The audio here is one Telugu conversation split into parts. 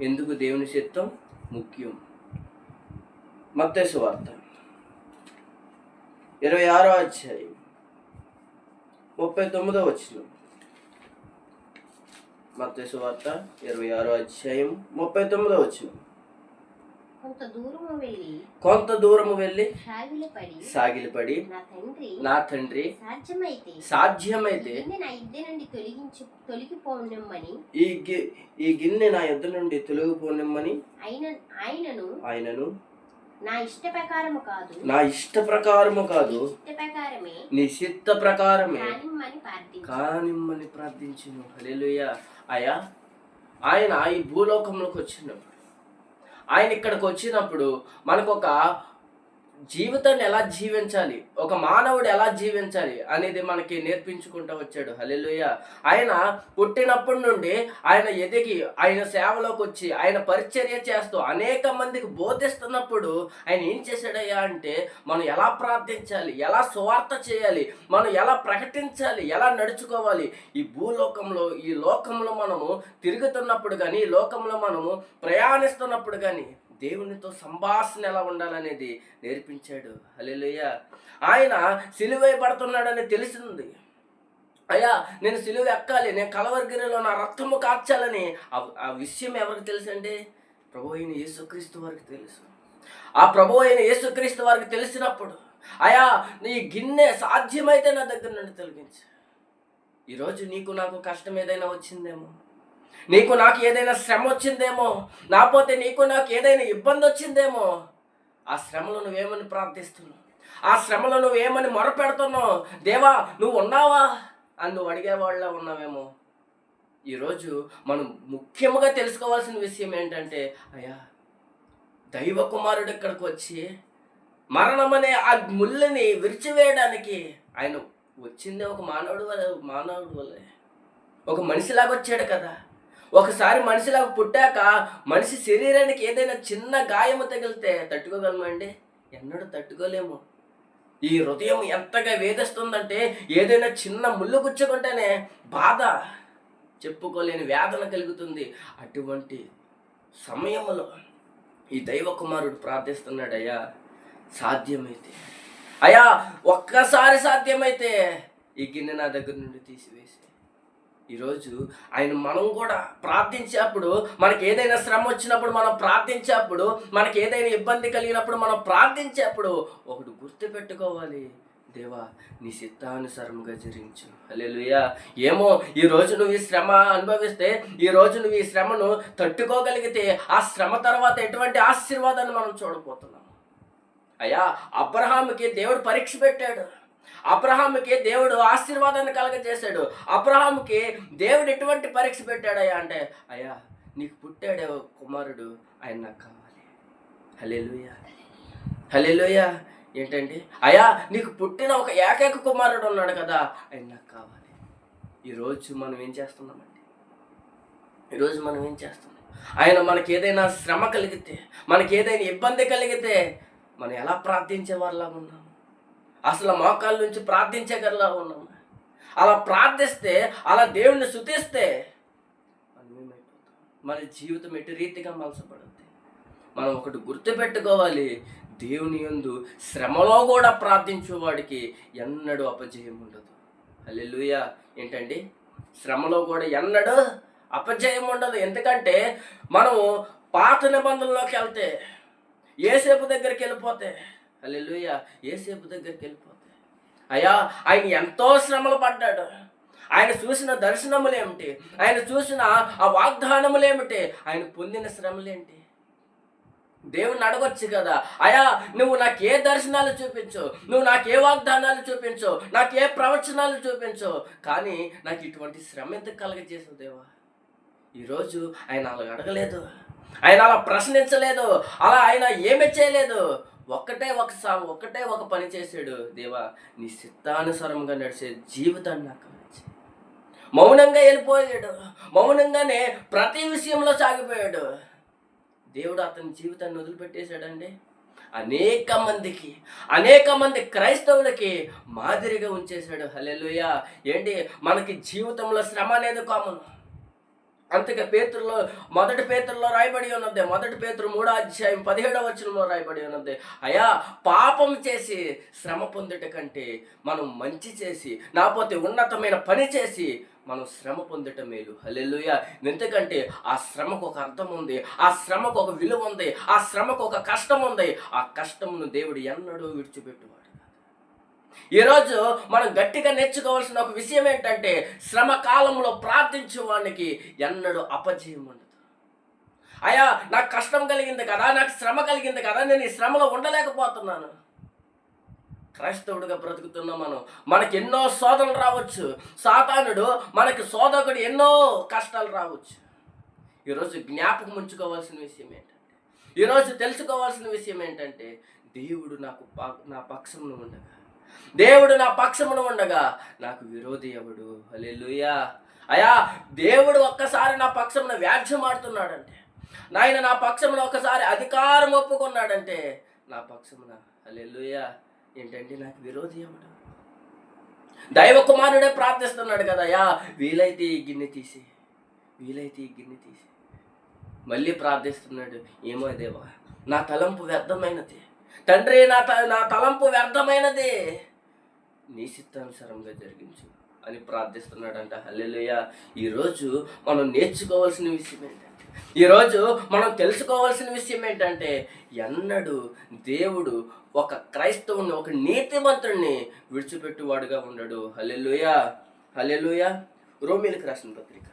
ఎందుకు దేవుని చిత్తం ముఖ్యం. మత్తయి సువార్త 26వ అధ్యాయం 39వ వచనం. మత్తయి సువార్త 26వ అధ్యాయం 39వ వచనం. కొంత దూరము వెళ్ళి సాగిలపడి నా తండ్రి సాధ్యమైతే ఈ గిన్నె నా యొద్ద నుండి తొలగిపోనిమ్మని ఆయనను నా ఇష్ట ప్రకారము కాదు నీ చిత్త ప్రకారమే కానిమ్మని ప్రార్థించును. హల్లెలూయా. ఆయన ఈ భూలోకంలోకి వచ్చినప్పుడు, ఆయన ఇక్కడికి వచ్చినప్పుడు మనకు ఒక జీవితాన్ని ఎలా జీవించాలి, ఒక మానవుడు ఎలా జీవించాలి అనేది మనకి నేర్పించుకుంటూ వచ్చాడు. హల్లెలూయా. ఆయన పుట్టినప్పటి నుండి ఆయన ఎదిగి ఆయన సేవలోకి వచ్చి ఆయన పరిచర్య చేస్తూ అనేక మందికి బోధిస్తున్నప్పుడు ఆయన ఏం చేశాడయ్యా అంటే, మనం ఎలా ప్రార్థించాలి, ఎలా సువార్త చేయాలి, మనం ఎలా ప్రకటించాలి, ఎలా నడుచుకోవాలి, ఈ భూలోకంలో ఈ లోకంలో మనము తిరుగుతున్నప్పుడు కానీ, ఈ లోకంలో మనము ప్రయాణిస్తున్నప్పుడు కానీ దేవునితో సంభాషణ ఎలా ఉండాలనేది నేర్పించాడు. హల్లెలూయా. ఆయన సిలువేయబడుతున్నాడని తెలిసింది. నేను సిలువ ఎక్కాలి, నేను కలవరిగిరిలో నా రక్తము కార్చాలని ఆ విషయం ఎవరికి తెలుసండి? ప్రభు అయిన యేసుక్రీస్తు వారికి తెలుసు. ఆ ప్రభు అయిన యేసుక్రీస్తు వారికి తెలిసినప్పుడు నీ గిన్నె సాధ్యమైతే నా దగ్గర నుండి తొలగించు. ఈరోజు నీకు నాకు కష్టం ఏదైనా వచ్చిందేమో, నీకు నాకు ఏదైనా శ్రమ వచ్చిందేమో, నాపోతే నీకు నాకు ఏదైనా ఇబ్బంది వచ్చిందేమో, ఆ శ్రమలో నువ్వేమని ప్రార్థిస్తున్నావు, ఆ శ్రమలో నువ్వేమని మొరపెడుతున్నావు, దేవా నువ్వు ఉన్నావా అని నువ్వు అడిగేవాళ్ళ ఉన్నావేమో. ఈరోజు మనం ముఖ్యంగా తెలుసుకోవాల్సిన విషయం ఏంటంటే, దైవ కుమారుడు ఇక్కడికి వచ్చి మరణం అనే ఆ ముళ్ళని విరిచివేయడానికి ఆయన వచ్చిందే ఒక మానవుడు వల్లే, ఒక మనిషిలాగా వచ్చాడు కదా. ఒకసారి మనిషిలాగా పుట్టాక మనిషి శరీరానికి ఏదైనా చిన్న గాయము తగిలితే తట్టుకోగలమండి? ఎన్నడూ తట్టుకోలేము. ఈ హృదయం ఎంతగా వేధిస్తుందంటే, ఏదైనా చిన్న ముళ్ళు గుచ్చుకుంటేనే బాధ, చెప్పుకోలేని వేదన కలుగుతుంది. అటువంటి సమయంలో ఈ దైవ కుమారుడు ప్రార్థిస్తున్నాడు, సాధ్యమైతే, ఒక్కసారి సాధ్యమైతే ఈ గిన్నె నా దగ్గర నుండి తీసివేసి. ఈరోజు ఆయన మనం కూడా ప్రార్థించేప్పుడు, మనకి ఏదైనా శ్రమ వచ్చినప్పుడు మనం ప్రార్థించేప్పుడు, మనకి ఏదైనా ఇబ్బంది కలిగినప్పుడు మనం ప్రార్థించేప్పుడు ఒకటి గుర్తుపెట్టుకోవాలి, దేవా నీ చిత్తానుసారముగా జరిగించు. హల్లెలూయా. ఏమో ఈరోజు నువ్వు ఈ శ్రమ అనుభవిస్తే, ఈరోజు నువ్వు ఈ శ్రమను తట్టుకోగలిగితే, ఆ శ్రమ తర్వాత ఎటువంటి ఆశీర్వాదాన్ని మనం చూడబోతున్నాం. అబ్రహాముకి దేవుడు పరీక్ష పెట్టాడు, అబ్రహాముకి దేవుడు ఆశీర్వాదాన్ని కలగజేశాడు. అబ్రహాముకి దేవుడు ఎటువంటి పరీక్ష పెట్టాడయ్యా అంటే, నీకు పుట్టాడే కుమారుడు, ఆయన నాకు కావాలి. హల్లెలూయా. హల్లెలూయా. ఏంటండి? నీకు పుట్టిన ఒక ఏకైక కుమారుడు ఉన్నాడు కదా, ఆయన నాకు కావాలి. ఈరోజు మనం ఏం చేస్తున్నామండి? ఈరోజు మనం ఏం చేస్తున్నాం? ఆయన మనకి ఏదైనా శ్రమ కలిగితే, మనకి ఏదైనా ఇబ్బంది కలిగితే మనం ఎలా ప్రార్థించే వాళ్ళలాగా ఉన్నాం? అసలు మోకాళ్ళ నుంచి ప్రార్థించగలలా ఉన్నాం? అలా ప్రార్థిస్తే, అలా దేవుణ్ణి స్తుతిస్తే మనం ఏమైపోతాం? మన జీవితం ఎటు రీతిగా మలసపడుతుంది. మనం ఒకటి గుర్తుపెట్టుకోవాలి, దేవుని యందు శ్రమలో కూడా ప్రార్థించేవాడికి ఎన్నడూ అపజయం ఉండదు. హల్లెలూయా. ఏంటండి? శ్రమలో కూడా ఎన్నడూ అపజయం ఉండదు. ఎందుకంటే మనము పాత నిబంధనలోకి వెళ్తే, యేసేపు దగ్గరికి వెళ్ళిపోతే, హల్లెలూయా, యేసేపు దగ్గరికి వెళ్ళిపోతే, ఆయన ఎంతో శ్రమలు పడ్డాడు. ఆయన చూసిన దర్శనములేమిటి, ఆయన చూసిన ఆ వాగ్దానములేమిటి, ఆయన పొందిన శ్రమలేంటి? దేవుణ్ణి అడగొచ్చు కదా, నువ్వు నాకు ఏ దర్శనాలు చూపించు, నువ్వు నాకు ఏ వాగ్దానాలు చూపించు, నాకు ఏ ప్రవచనాలు చూపించు, కానీ నాకు ఇటువంటి శ్రమ ఎందుకు కలగజేసావు దేవా? ఈరోజు ఆయన అలా అడగలేదు, ఆయన అలా ప్రశ్నించలేదు, అలా ఆయన ఏమీ చేయలేదు. ఒక్కటే ఒక పని చేశాడు, దేవా నీ చిత్తానుసారంగా నడిచే జీవితాన్ని నాకు ఇచ్చి. మౌనంగా వెళ్ళిపోయాడు, మౌనంగానే ప్రతి విషయంలో సాగిపోయాడు. దేవుడు అతని జీవితాన్ని వదిలిపెట్టేశాడండి. అనేక మంది క్రైస్తవులకి మాదిరిగా ఉంచేశాడు. హల్లెలూయా. ఏంటి? మనకి జీవితంలో శ్రమ అనేది కామన్. అంతగా పేతురులో మొదటి పేతురులో రాయబడి ఉన్నది, మొదటి పేతురు 3:17 రాయబడి ఉన్నది, అయ్యా పాపం చేసి శ్రమ పొందుట కంటే మనం మంచి చేసి లేకపోతే ఉన్నతమైన పని చేసి మనం శ్రమ పొందటం మేలు. హల్లెలూయా. ఎందుకంటే ఆ శ్రమకు ఒక అర్థం ఉంది, ఆ శ్రమకు ఒక విలువ ఉంది, ఆ శ్రమకు ఒక కష్టం ఉంది. ఆ కష్టమును దేవుడు ఎన్నడూ విడిచిపెట్టువాడు. ఈరోజు మనం గట్టిగా నేర్చుకోవాల్సిన ఒక విషయం ఏంటంటే, శ్రమ కాలంలో ప్రార్థించే వానికి ఎన్నడూ అపజయం ఉండదు. అయ్యా నాకు కష్టం కలిగింది కదా, నాకు శ్రమ కలిగింది కదా, నేను ఈ శ్రమలో ఉండలేకపోతున్నాను. క్రైస్తవుడిగా బ్రతుకుతున్నాం మనకి ఎన్నో శోధనలు రావచ్చు, సాతానుడు మనకి శోధకుడు ఎన్నో కష్టాలు రావచ్చు. ఈరోజు జ్ఞాపకం ఉంచుకోవాల్సిన విషయం ఏంటంటే, ఈరోజు తెలుసుకోవాల్సిన విషయం ఏంటంటే, దేవుడు నా పక్షమును ఉండగా, దేవుడు నా పక్షమును ఉండగా నాకు విరోధి ఎవడు? హల్లెలూయా. అయ్యా దేవుడు ఒక్కసారి నా పక్షమున వ్యాజ్యం ఆడుతున్నాడంటే, నాయన నా పక్షమున ఒకసారి అధికారం ఒప్పుకున్నాడంటే నా పక్షమున హల్లెలూయా ఏంటంటే నాకు విరోధి ఎవడు? దైవ కుమారుడే ప్రార్థిస్తున్నాడు కదా, అయ్యా వీలైతే ఈ గిన్నె తీసి, వీలైతే ఈ గిన్నె తీసి. మళ్ళీ ప్రార్థిస్తున్నాడు, ఏమో దేవా నా తలంపు వ్యర్థమైనది, తండ్రి నా తలంపు వ్యర్థమైనది, నీ చిత్తానుసారంగా జరిగించు అని ప్రార్థిస్తున్నాడంట. హల్లెలూయా. ఈరోజు మనం నేర్చుకోవాల్సిన విషయం ఏంటంటే, ఈరోజు మనం తెలుసుకోవాల్సిన విషయం ఏంటంటే, ఎన్నడూ దేవుడు ఒక క్రైస్తవుని, ఒక నీతిమంతుడిని విడిచిపెట్టువాడుగా ఉండడు. హల్లెలూయా. హల్లెలూయా. రోమీయులకు రాసిన పత్రిక,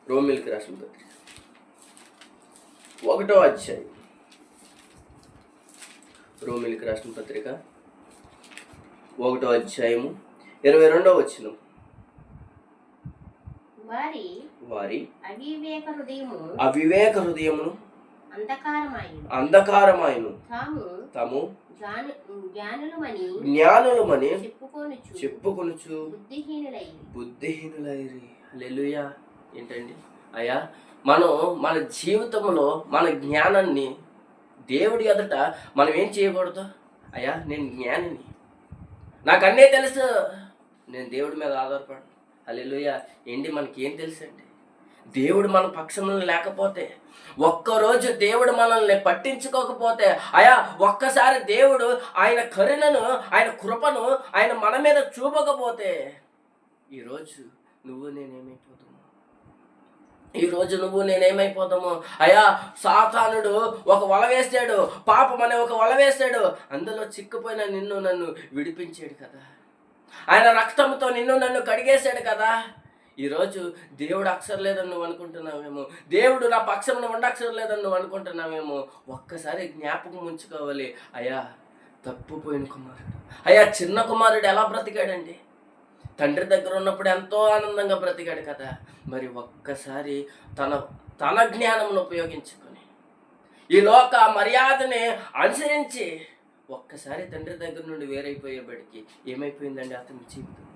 రోమీయులకు రాసిన పత్రిక 1వ అధ్యాయం, రోమీయులకు రాసిన పత్రిక 1వ అధ్యాయము 22వ వచనం. వారి అవివేక హృదయమును అంధకారమాయను తాము జ్ఞానులమని చెప్పుకొనుచు బుద్ధిహీనులైరి. హల్లెలూయా. ఏంటండి అయ్యా, మన జీవితంలో మన జ్ఞానాన్ని దేవుడి ఎదుట మనం ఏం చేయకూడదు? అయ్యా నేను జ్ఞానిని, నాకు అన్నీ తెలుసు, నేను దేవుడి మీద ఆధారపడను. హల్లెలూయా. ఏంటి మనకేం తెలుసు అండి? దేవుడు మన పక్షంలో లేకపోతే, ఒక్కరోజు దేవుడు మనల్ని పట్టించుకోకపోతే, అయా ఒక్కసారి దేవుడు ఆయన కరుణను, ఆయన కృపను ఆయన మన మీద చూపకపోతే, ఈరోజు నువ్వు నేనేమైపోతాము? అయా సాతానుడు ఒక వల వేసాడు, పాపం అనే ఒక వల వేసాడు, అందులో చిక్కుపోయిన నిన్ను నన్ను విడిపించాడు కదా, ఆయన రక్తంతో నిన్ను నన్ను కడిగేశాడు కదా. ఈరోజు దేవుడు అక్కర్లేదని నువ్వు అనుకుంటున్నావేమో, దేవుడు నా పక్షమున ఉండక్కర్లేదని నువ్వు అనుకుంటున్నావేమో. ఒక్కసారి జ్ఞాపకం ఉంచుకోవాలి, అయ్యా తప్పుపోయిన కుమారుడు, అయ్యా చిన్న కుమారుడు ఎలా బ్రతికాడండి? తండ్రి దగ్గర ఉన్నప్పుడు ఎంతో ఆనందంగా బ్రతికాడు కదా. మరి ఒక్కసారి తన జ్ఞానంను ఉపయోగించుకొని, ఈ లోక మర్యాదని అనుసరించి ఒక్కసారి తండ్రి దగ్గర నుండి వేరైపోయేబడికి ఏమైపోయిందండి అతని జీవితం?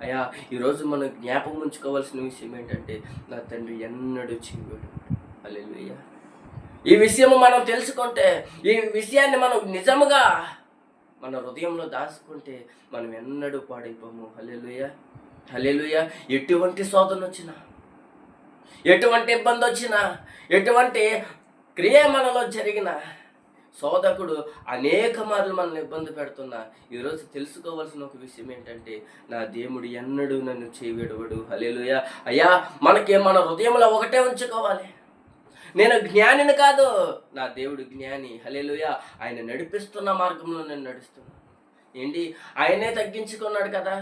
అయ్యా ఈరోజు మనం జ్ఞాపకం ఉంచుకోవాల్సిన విషయం ఏంటంటే, నా తండ్రి ఎన్నడూ చేయడు. హల్లెలూయా. ఈ విషయము మనం తెలుసుకుంటే, ఈ విషయాన్ని మనం నిజముగా మన హృదయంలో దాచుకుంటే మనం ఎన్నడూ పాడైపోము. హల్లెలూయా. హల్లెలూయా. ఎటువంటి శోధన వచ్చినా, ఎటువంటి ఇబ్బంది వచ్చినా, ఎటువంటి క్రియ మనలో జరిగిన, శోధకుడు అనేక మార్లు మనల్ని ఇబ్బంది పెడుతున్నా, ఈరోజు తెలుసుకోవాల్సిన ఒక విషయం ఏంటంటే, నా దేవుడు ఎన్నడూ నన్ను చేయవిడవడు. హల్లెలూయా. అయ్యా మన హృదయంలో ఒకటే ఉంచుకోవాలి, నేను జ్ఞానిని కాదు, నా దేవుడు జ్ఞాని. హల్లెలూయా. ఆయన నడిపిస్తున్న మార్గంలో నేను నడుస్తున్నాను. ఏంటి ఆయనే తగ్గించుకున్నాడు కదా,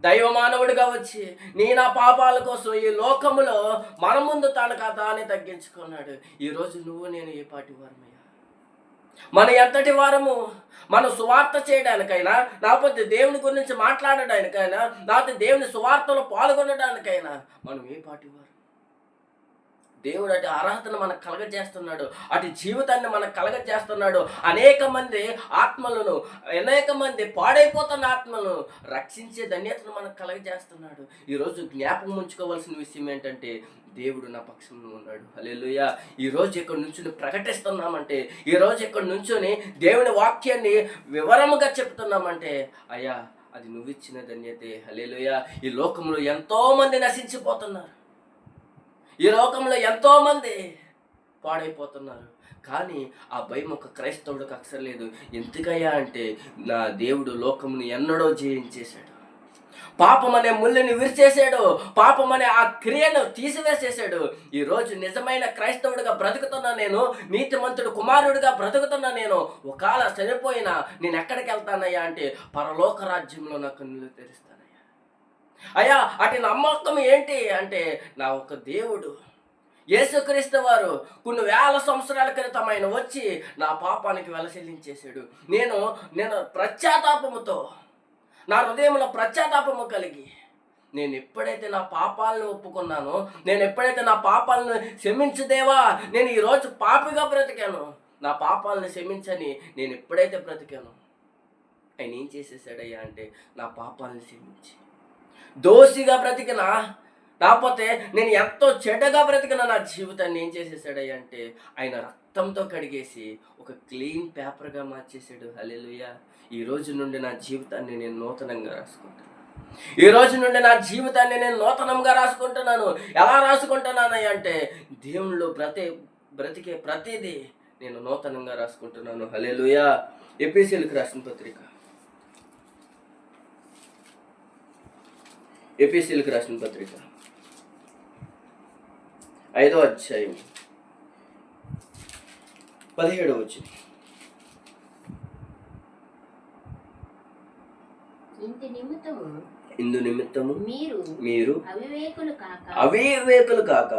దైవ మానవుడిగా వచ్చి నా పాపాల కోసం ఈ లోకములో మన ముందు తానే తగ్గించుకున్నాడు. ఈరోజు నువ్వు నేను ఏ పాటి వారమయ్యా? మన ఎంతటి వారము? మన సువార్త చేయడానికైనా, లేకపోతే దేవుని గురించి మాట్లాడడానికైనా, లేకపోతే దేవుని సువార్తలో పాల్గొనడానికైనా మనం ఏ పాటి వారు? దేవుడు అటు అర్హతను మనకు కలగజేస్తున్నాడు, అటు జీవితాన్ని మనకు కలగజేస్తున్నాడు. అనేక మంది ఆత్మలను, అనేక మంది పాడైపోతున్న ఆత్మలను రక్షించే ధన్యతను మనకు కలగజేస్తున్నాడు. ఈరోజు జ్ఞాపకం ఉంచుకోవాల్సిన విషయం ఏంటంటే, దేవుడు నా పక్షంలో ఉన్నాడు. హల్లెలూయా. ఈరోజు ఇక్కడ నుంచుని ప్రకటిస్తున్నామంటే, ఈరోజు ఇక్కడ నుంచుని దేవుని వాక్యాన్ని వివరముగా చెప్తున్నామంటే, అయ్యా అది నువ్విచ్చిన ధన్యతే. హల్లెలూయా. ఈ లోకంలో ఎంతో మంది నశించిపోతున్నారు, ఈ లోకంలో ఎంతో మంది పాడైపోతున్నారు. కానీ ఆ భయం ఒక క్రైస్తవుడికి అక్కర్లేదు. ఎందుకయ్యా అంటే నా దేవుడు లోకమును ఎన్నడో జయించేశాడు, పాపం అనే ముళ్ళని విరిచేసాడు, పాపం అనే ఆ క్రియను తీసివేసేసాడు. ఈరోజు నిజమైన క్రైస్తవుడిగా బ్రతుకుతున్నా నేను, నీతిమంతుడు కుమారుడిగా బ్రతుకుతున్నా నేను. ఒకవేళ చనిపోయినా నేను ఎక్కడికి వెళ్తానయ్యా అంటే పరలోక రాజ్యంలో నా కన్నులు తెరుస్తానయ్యా. అయ్యా అటు నమ్మకం ఏంటి అంటే నా ఒక దేవుడు యేసుక్రీస్తు వారు కొన్ని వేల సంవత్సరాల క్రితం ఆయన వచ్చి నా పాపానికి వెల చెల్లించేశాడు. నేను పశ్చాత్తాపముతో, నా హృదయంలో పశ్చాత్తాపము కలిగి నేను ఎప్పుడైతే నా పాపాలను ఒప్పుకున్నానో, నేను ఎప్పుడైతే నా పాపాలను క్షమించుదేవా, నేను ఈరోజు పాపిగా బ్రతికాను, నా పాపాలను క్షమించని నేను ఎప్పుడైతే బ్రతికాను, ఆయన ఏం చేసేసాడయ్యా అంటే నా పాపాలను క్షమించి దోషిగా బ్రతికినా, కాకపోతే నేను ఎంతో చెడ్డగా బ్రతికిన నా జీవితాన్ని ఏం చేసేసాడయ్యా అంటే ఆయన రక్తంతో కడిగేసి ఒక క్లీన్ పేపర్గా మార్చేసాడు. హల్లెలూయా. ఈ రోజు నుండి నా జీవితాన్ని నేను నూతనంగా రాసుకుంటాను. ఈ రోజు నుండి నా జీవితాన్ని నేను నూతనంగా రాసుకుంటున్నాను. ఎలా రాసుకుంటున్నానయ్యా అంటే దేవుళ్ళు బ్రతికే ప్రతిదీ నేను నూతనంగా రాసుకుంటున్నాను. హల్లెలూయా. ఎఫెసీయులకు రాసిన పత్రిక, ఎఫెసీయులకు రాసిన పత్రిక 5వ అధ్యాయం 17వ వచనం. ఇందు నిమిత్తము మీరు అవివేకులు కాక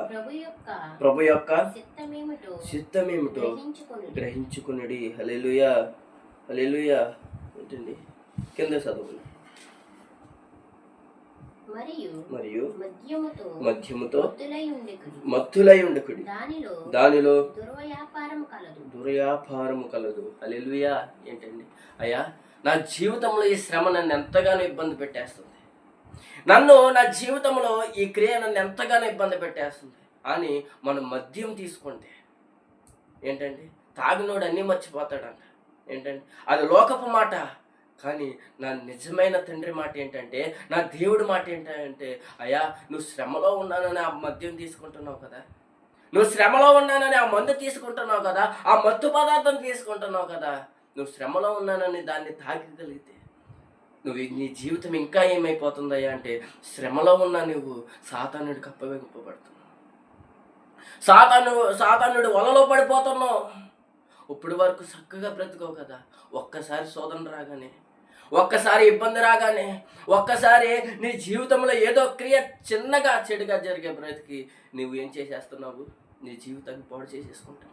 ప్రభు యొక్క చిత్తమేమిటో గ్రహించుకునడి. హల్లెలూయా. హల్లెలూయా. ఏంటండి కింద చదువు. మరియు మద్యముతో మత్తులై ఉండకుడి, దానిలో దుర్వ్యాపారము కలదు. హల్లెలూయా. ఏంటండి అయ్యా నా జీవితంలో ఈ శ్రమ నన్ను ఎంతగానో ఇబ్బంది పెట్టేస్తుంది, నా జీవితంలో ఈ క్రియ నన్ను ఎంతగానో ఇబ్బంది పెట్టేస్తుంది అని మనం మద్యం తీసుకుంటే ఏంటండి తాగినోడు అన్నీ మర్చిపోతాడంట. ఏంటంటే అది లోకపు మాట. కానీ నా నిజమైన తండ్రి మాట ఏంటంటే, నా దేవుడి మాట ఏంటంటే, అయ్యా నువ్వు శ్రమలో ఉన్నానని ఆ మద్యం తీసుకుంటున్నావు కదా, నువ్వు శ్రమలో ఉన్నానని ఆ మందు తీసుకుంటున్నావు కదా, ఆ మత్తు పదార్థం తీసుకుంటున్నావు కదా, నువ్వు శ్రమలో ఉన్నానని దాన్ని తాగగలిగితే నీ జీవితం ఇంకా ఏమైపోతుందయ్యా అంటే శ్రమలో ఉన్నా నువ్వు సాతానుడికి అప్పగింపబడుతున్నావు, సాతానుడి వలలో పడిపోతున్నావు. ఇప్పుడు వరకు చక్కగా బ్రతుకోవు కదా, ఒక్కసారి శోధన రాగానే, ఒక్కసారి ఇబ్బంది రాగానే, ఒక్కసారి నీ జీవితంలో ఏదో క్రియ చిన్నగా చెడుగా జరిగే బ్రతికి నువ్వు ఏం చేసేస్తున్నావు, నీ జీవితాన్ని పాడు చేసేసుకుంటావు.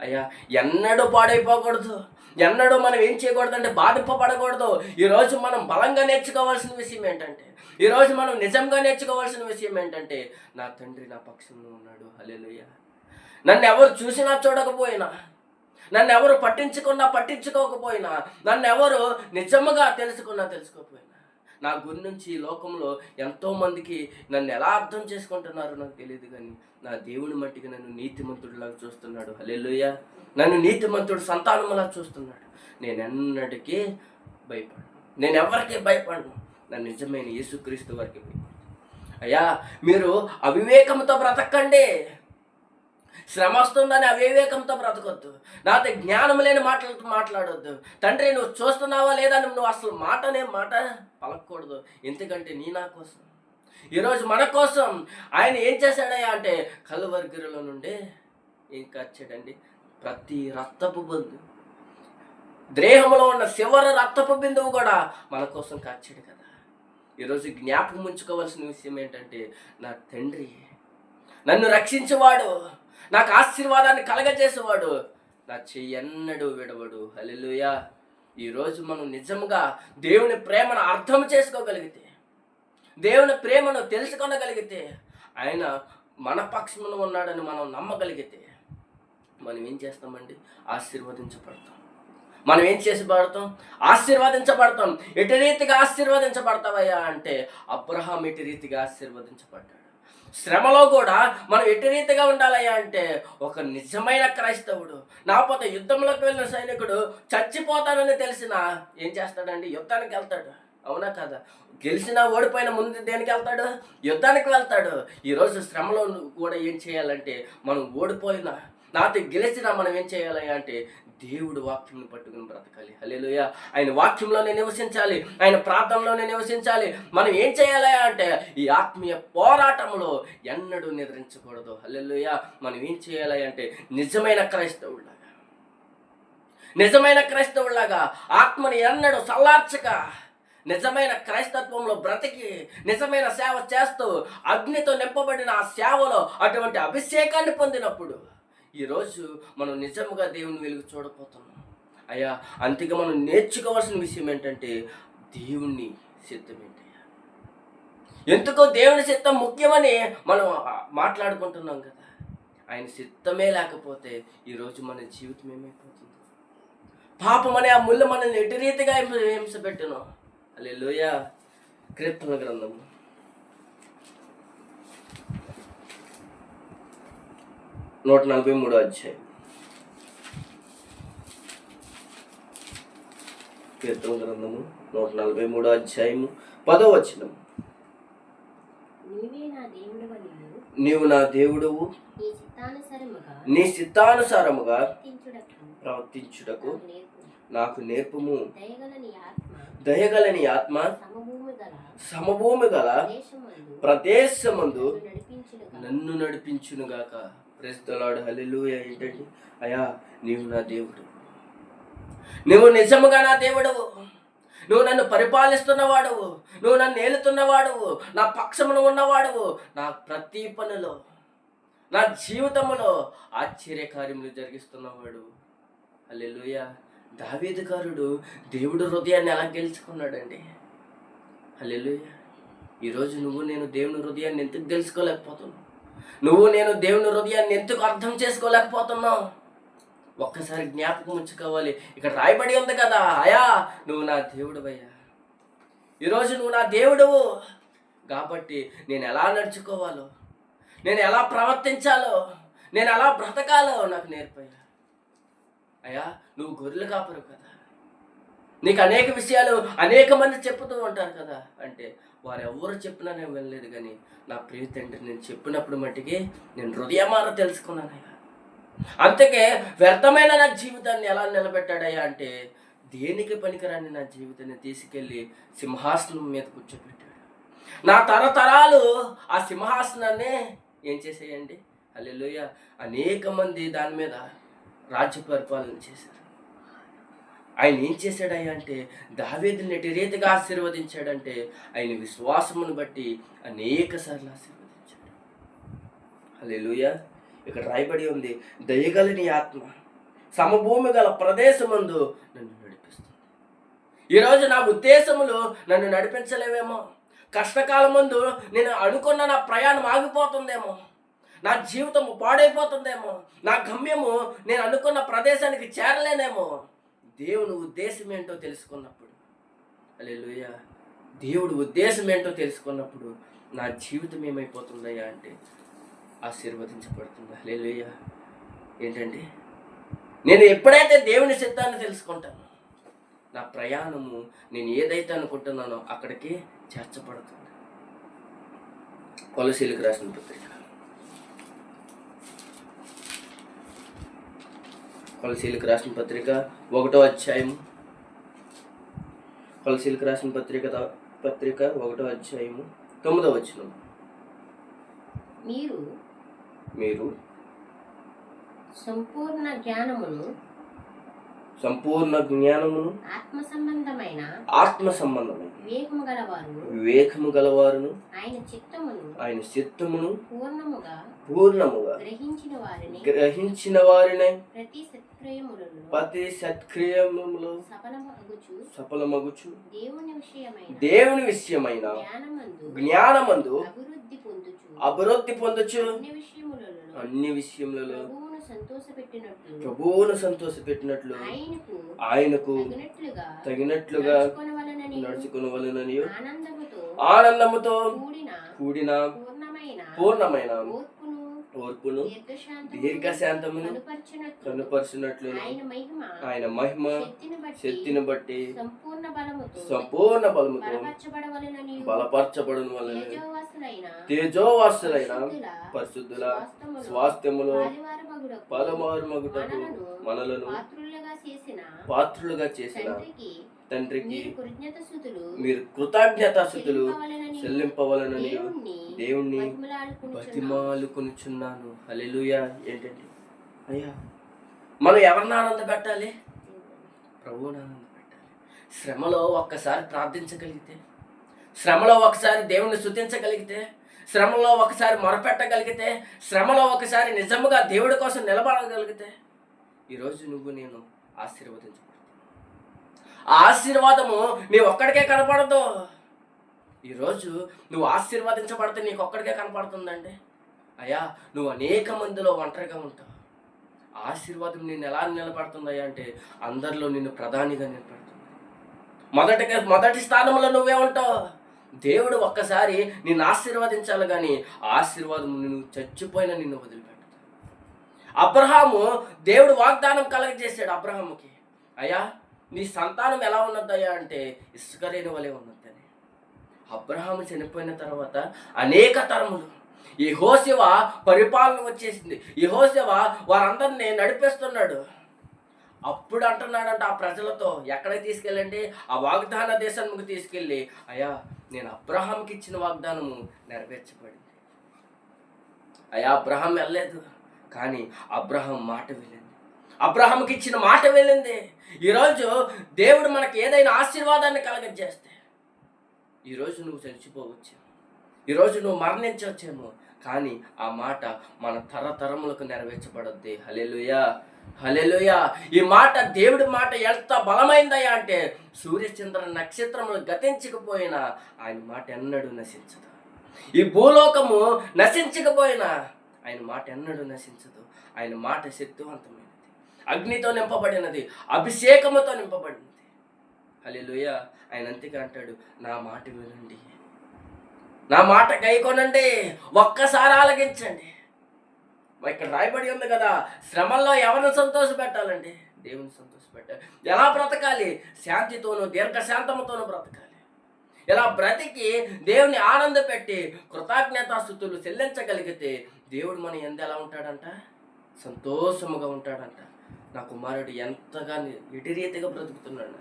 అయ్యా ఎన్నడూ పాడైపోకూడదు, ఎన్నడూ మనం ఏం చేయకూడదంటే బాధింపబడకూడదు. ఈరోజు మనం బలంగా నేర్చుకోవాల్సిన విషయం ఏంటంటే, ఈరోజు మనం నిజంగా నేర్చుకోవాల్సిన విషయం ఏంటంటే నా తండ్రి నా పక్షంలో ఉన్నాడు. హల్లెలూయా. నన్ను ఎవరు చూసినా చూడకపోయినా, నన్ను ఎవరు పట్టించుకోకపోయినా, నన్ను ఎవరు నిజముగా తెలుసుకోకపోయినా, నా గురించి ఈ లోకంలో ఎంతోమందికి నన్ను ఎలా అర్థం చేసుకుంటున్నారో నాకు తెలియదు, కానీ నా దేవుని మట్టికి నన్ను నీతిమంతుడిలాగా చూస్తున్నాడు. హల్లెలూయా. నన్ను నీతిమంతుడు సంతానములా చూస్తున్నాడు. నేను ఎన్నటికీ భయపడను, నేను ఎవరికి భయపడను, నా నిజమైన యేసుక్రీస్తు వారికి భయపడను. అయ్యా మీరు అవివేకంతో బ్రతకండి, శ్రమ వస్తుందని అవివేకంతో బ్రతకొద్దు, నాతో జ్ఞానం లేని మాటలతో మాట్లాడొద్దు. తండ్రి నువ్వు చూస్తున్నావా లేదా నువ్వు అసలు మాట పలకూడదు. ఎందుకంటే నా కోసం, ఈరోజు మన కోసం ఆయన ఏం చేశాడయ్యా అంటే కలువరిగిరిలో నుండి ఏం కాచాడండి, ప్రతి రక్తపు బిందువు, దేహంలో ఉన్న చివరి రక్తపు బిందువు కూడా మన కోసం కాచాడు కదా. ఈరోజు జ్ఞాపకం ఉంచుకోవాల్సిన విషయం ఏంటంటే నా తండ్రి నన్ను రక్షించేవాడు, నాకు ఆశీర్వాదాన్ని కలగజేసేవాడు, నా చెయ్యన్నడు విడవడు. హల్లెలూయా. ఈరోజు మనం నిజంగా దేవుని ప్రేమను అర్థం చేసుకోగలిగితే, దేవుని ప్రేమను తెలుసుకోగలిగితే, ఆయన మన పక్షంలో ఉన్నాడని మనం నమ్మగలిగితే మనం ఏం చేస్తామండి, ఆశీర్వదించబడతాం. మనం ఏం చేసిబడతాం, ఆశీర్వదించబడతాం. ఎటు రీతిగా ఆశీర్వదించబడతావయ్యా అంటే అబ్రహాం ఎటు రీతిగా ఆశీర్వదించబడ్డాడు. శ్రమలో కూడా మనం ఎటు రీతిగా ఉండాలయ్యా అంటే ఒక నిజమైన క్రైస్తవుడు, నాపోతే యుద్ధంలోకి వెళ్ళిన సైనికుడు చచ్చిపోతానని తెలిసినా ఏం చేస్తాడండి, యుద్ధానికి వెళ్తాడు. అవునా కదా? గెలిచినా ఓడిపోయిన ముందు దేనికి వెళ్తాడు? యుద్ధానికి వెళ్తాడు. ఈరోజు శ్రమలో కూడా ఏం చేయాలంటే, మనం ఓడిపోయినా నాతో గెలిచినా మనం ఏం చేయాలి అంటే దేవుడు వాక్యంని పట్టుకుని బ్రతకాలి. హల్లెలూయా. ఆయన వాక్యంలోనే నివసించాలి, ఆయన ప్రార్థనలోనే నివసించాలి. మనం ఏం చేయాలి అంటే ఈ ఆత్మీయ పోరాటంలో ఎన్నడూ నిద్రించకూడదు. హల్లెలూయా. మనం ఏం చేయాలి అంటే నిజమైన క్రైస్తవులాగా ఆత్మని ఎన్నడూ సల్లార్చక నిజమైన క్రైస్తత్వంలో బ్రతికి నిజమైన సేవ చేస్తూ అగ్నితో నింపబడిన ఆ సేవలో అటువంటి అభిషేకాన్ని పొందినప్పుడు ఈరోజు మనం నిజంగా దేవుని వెలుగు చూడపోతున్నాం. అయ్యా, అంతగా మనం నేర్చుకోవాల్సిన విషయం ఏంటంటే దేవుని చిత్తం ఏంటయ్యా. ఎందుకో దేవుని చిత్తం ముఖ్యమని మనం మాట్లాడుకుంటున్నాం కదా. ఆయన చిత్తమే లేకపోతే ఈరోజు మన జీవితం ఏమైపోతుంది? పాపం అనే ఆ ముళ్ళు మనల్ని ఎటు రీతిగా హింసపెట్టును. హల్లెలూయా. కీర్తన గ్రంథము 143వ అధ్యాయం. కీర్తన గ్రంథము 143వ అధ్యాయము 10వ వచనం. నీవు నా దేవుడవు, నీ చిత్తానుసారముగా ప్రవర్తించుటకు నాకు నేర్పుము. దయగలని ఆత్మ సమభూమి గల ప్రదేశమందు నన్ను నడిపించునుగాక. Praise the Lord. హల్లెలూయా. ఏంటండి? అయ్యా, నీవు నా దేవుడు, నువ్వు నిజముగా నా దేవుడవు, నువ్వు నన్ను పరిపాలిస్తున్నవాడవు, నువ్వు నన్ను ఏలుతున్నవాడవు, నా పక్షమును ఉన్నవాడవు, నా ప్రతి పనిలో నా జీవితంలో ఆశ్చర్యకార్యములు జరిగిస్తున్నవాడు. హల్లెలూయా. దావీదుగారుడు దేవుడు హృదయాన్ని ఎలా గెలుచుకున్నాడండి? హల్లెలూయా. ఈరోజు నువ్వు నేను దేవుని హృదయాన్ని ఎందుకు తెలుసుకోలేకపోతున్నావు? నువ్వు నేను దేవుని హృదయాన్ని ఎందుకు అర్థం చేసుకోలేకపోతున్నావు? ఒక్కసారి జ్ఞాపకం ఉంచుకోవాలి. ఇక్కడ రాయబడి ఉంది కదా, అయా నువ్వు నా దేవుడువయ్యా. ఈరోజు నువ్వు నా దేవుడువు కాబట్టి నేను ఎలా నడుచుకోవాలో, నేను ఎలా ప్రవర్తించాలో, నేను ఎలా బ్రతకాలో నాకు నేర్పయ్యా. అయ్యా, నువ్వు గొర్రెలు కాపరు కదా, నీకు అనేక విషయాలు అనేక మంది చెప్పుతూ ఉంటారు కదా అంటే వారు ఎవరు చెప్పినా నేను వినలేదు. కానీ నా ప్రియ తండ్రి నేను చెప్పినప్పుడు మట్టికి నేను హృదయమాన తెలుసుకున్నానయ్యా. అంతకే వ్యర్థమైన నా జీవితాన్ని ఎలా నిలబెట్టాడయ్యా అంటే దేనికి పనికిరాని నా జీవితాన్ని తీసుకెళ్ళి సింహాసనం మీద కూర్చోబెట్టాడు. నా తరతరాలు ఆ సింహాసనాన్ని ఏం చేసేయండి? హల్లెలూయా. అనేక మంది దాని మీద రాజ్య పరిపాలన చేశారు. ఆయన ఏం చేశాడయ్యా అంటే దావీదుని ఎట్టి రీతిగా ఆశీర్వదించాడంటే ఆయన విశ్వాసమును బట్టి అనేక సార్లు ఆశీర్వదించాడు. హల్లెలూయా. ఇక్కడ రాయబడి ఉంది, దయగలని ఆత్మ సమభూమి గల ప్రదేశమందు నన్ను నడిపిస్తుంది. ఈరోజు నా ఉద్దేశములు నన్ను నడిపించలేవేమో, కష్టకాలం ముందు నేను అనుకున్న నా ప్రయాణం ఆగిపోతుందేమో, నా జీవితం పాడైపోతుందేమో, నా గమ్యము నేను అనుకున్న ప్రదేశానికి చేరలేనేమో. దేవుని ఉద్దేశం ఏంటో తెలుసుకున్నప్పుడు, హల్లెలూయా, దేవుడు ఉద్దేశం ఏంటో తెలుసుకున్నప్పుడు నా జీవితం ఏమైపోతుందయ్యా అంటే ఆశీర్వదించబడుతుంది. హల్లెలూయా. ఏంటంటే నేను ఎప్పుడైతే దేవుని చిత్తాన్ని తెలుసుకుంటాను, నా ప్రయాణము నేను ఏదైతే అనుకుంటున్నానో అక్కడికి చేర్చబడుతుంది. కొలసీలకు రాసిన పత్రిక, కొలసీలకు రాసిన పత్రిక 1వ అధ్యాయం, కొలసీలకు రాసిన పత్రిక 1వ అధ్యాయము 9వ వచనం. మీరు సంపూర్ణ జ్ఞానమును ఆత్మ సంబంధమైన వివేకము గలవారును ఆయన చిత్తమును పూర్ణముగా గ్రహించిన వారిని ప్రతి సత్క్రియములో సఫలమగుచు దేవుని విషయమైన జ్ఞానమందు అభివృద్ధి పొందుచు అన్ని విషయములలో ప్రభువును సంతోషపెట్టినట్లు ఆయనకు తగినట్లుగా నడుచుకొనవలెనని ఆనందముతో కూడిన పూర్ణమైన ఓర్పును దీర్ఘశాంతమును కనుపరచునట్లు ఆయన మహిమ శక్తిని బట్టి సంపూర్ణ బలముతో బలపరచబడును వలన తేజోవాసులైన పరిశుద్ధుల స్వాస్థ్యములో పలుమారు మగుటకు మనలను పాత్రులుగా చేసిన తండ్రికి మీరు కృతజ్ఞతాస్తుతులు చెల్లింపవలనని దేవుణ్ణి బతిమాలుకొనుచున్నాను. హల్లెలూయా. ఏంటండి అయ్యా, మనం ఎవరిని ఆనంద పెట్టాలి? ప్రభువుని ఆనంద పెట్టాలి. శ్రమలో ఒక్కసారి ప్రార్థించగలిగితే, శ్రమలో ఒకసారి దేవుణ్ణి స్తుతించగలిగితే, శ్రమలో ఒకసారి మొరపెట్టగలిగితే, శ్రమలో ఒకసారి నిజముగా దేవుడి కోసం నిలబడగలిగితే, ఈరోజు నువ్వు నేను ఆశీర్వదించబడతావు. ఆ ఆశీర్వాదము నీ ఒక్కడికే కనపడదు. ఈరోజు నువ్వు ఆశీర్వదించబడితే నీకు ఒక్కడికే కనపడుతుందండి. అయ్యా, నువ్వు అనేక మందిలో ఒంటరిగా ఉంటావు. ఆశీర్వాదం నిన్ను ఎలా నిలబడుతుందయ్యా అంటే అందరిలో నిన్ను ప్రధానిగా నిలబడుతుంది. మొదటి స్థానంలో నువ్వే ఉంటావు. దేవుడు ఒక్కసారి నిన్ను ఆశీర్వదించాలి, కానీ ఆశీర్వాదం నువ్వు చచ్చిపోయినా నిన్ను వదిలిపెట్టు. అబ్రహాము దేవుడు వాగ్దానం కలగజేశాడు అబ్రహాముకి. అయ్యా, నీ సంతానం ఎలా ఉన్నదయ్యా అంటే ఇసుకరేణి వలె ఉన్నదని. అబ్రహాము చనిపోయిన తర్వాత అనేక తరములు యెహోషువ పరిపాలన వచ్చేసింది. యెహోషువ వారందరినీ నడిపిస్తున్నాడు. అప్పుడు అంటున్నాడంట ఆ ప్రజలతో, ఎక్కడికి తీసుకెళ్ళండి? ఆ వాగ్దాన దేశానికి తీసుకెళ్ళి, అయ్యా నేను అబ్రహాంకి ఇచ్చిన వాగ్దానము నెరవేర్చబడింది. అయ్యా, అబ్రహాం వెళ్ళలేదు, కానీ అబ్రహాం మాట వెళ్ళింది. అబ్రహాంకి ఇచ్చిన మాట వెళ్ళింది. ఈరోజు దేవుడు మనకి ఏదైనా ఆశీర్వాదాన్ని కలగజేస్తే, ఈరోజు నువ్వు చనిపోవచ్చు, ఈరోజు నువ్వు మరణించవచ్చేమో, కానీ ఆ మాట మన తరతరములకు నెరవేర్చబడద్ది. హల్లెలూయా, హల్లెలూయా. ఈ మాట, దేవుడి మాట ఎంత బలమైందయ్యా అంటే సూర్యచంద్ర నక్షత్రములు గతించకపోయినా ఆయన మాట ఎన్నడూ నశించదు. ఈ భూలోకము నశించకపోయినా ఆయన మాట ఎన్నడూ నశించదు. ఆయన మాట శక్తివంతమైనది, అగ్నితో నింపబడినది, అభిషేకముతో నింపబడినది. హల్లెలూయా. ఆయన అంతగా అంటాడు, నా మాట వినండి, నా మాట గైకొనండి, ఒక్కసారి ఆలకించండి. ఇక్కడ రాయబడి ఉంది కదా, శ్రమల్లో ఎవరిని సంతోషపెట్టాలండి? దేవుని సంతోషపెట్టాలి. ఎలా బ్రతకాలి? శాంతితోనూ దీర్ఘశాంతముతోనూ బ్రతకాలి. ఇలా బ్రతికి దేవుని ఆనంద పెట్టి కృతజ్ఞతాస్తుతులు చెల్లించగలిగితే దేవుడు మన యందు ఎలా ఉంటాడంట? సంతోషముగా ఉంటాడంట. నా కుమారుడు ఎంతగా ఎటు రీతిగా బ్రతుకుతున్నాడు.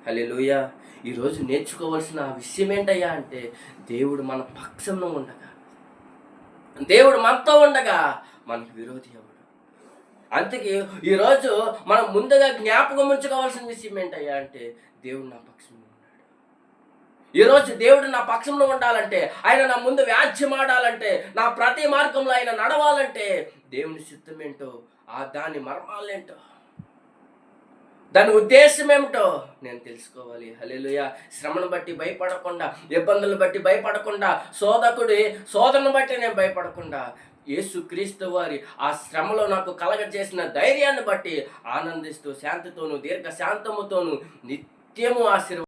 హల్లెలూయా. ఈరోజు నేర్చుకోవాల్సిన విషయం ఏంటయ్యా అంటే, దేవుడు మన పక్షంలో ఉండగా, దేవుడు మనతో ఉండగా మనకు విరోధి ఎవడు? అందుకే ఈరోజు మనం ముందుగా జ్ఞాపకం ఉంచుకోవాల్సిన విషయం ఏంటయ్యా అంటే, దేవుడు నా పక్షంలో ఉన్నాడు. ఈరోజు దేవుడు నా పక్షంలో ఉండాలంటే, ఆయన నా ముందు వ్యాజ్యమాడాలంటే, నా ప్రతి మార్గంలో ఆయన నడవాలంటే, దేవుని చిత్తం ఏంటో, దాని మర్మాలేంటో, దాని ఉద్దేశం ఏమిటో నేను తెలుసుకోవాలి. హల్లెలూయా. శ్రమను బట్టి భయపడకుండా, ఇబ్బందులు బట్టి భయపడకుండా, శోధనను బట్టి నేను భయపడకుండా, యేసుక్రీస్తు వారి ఆ శ్రమలో నాకు కలగజేసిన ధైర్యాన్ని బట్టి ఆనందిస్తూ శాంతితోనూ దీర్ఘశాంతముతోనూ నిత్యము ఆశీర్వాదం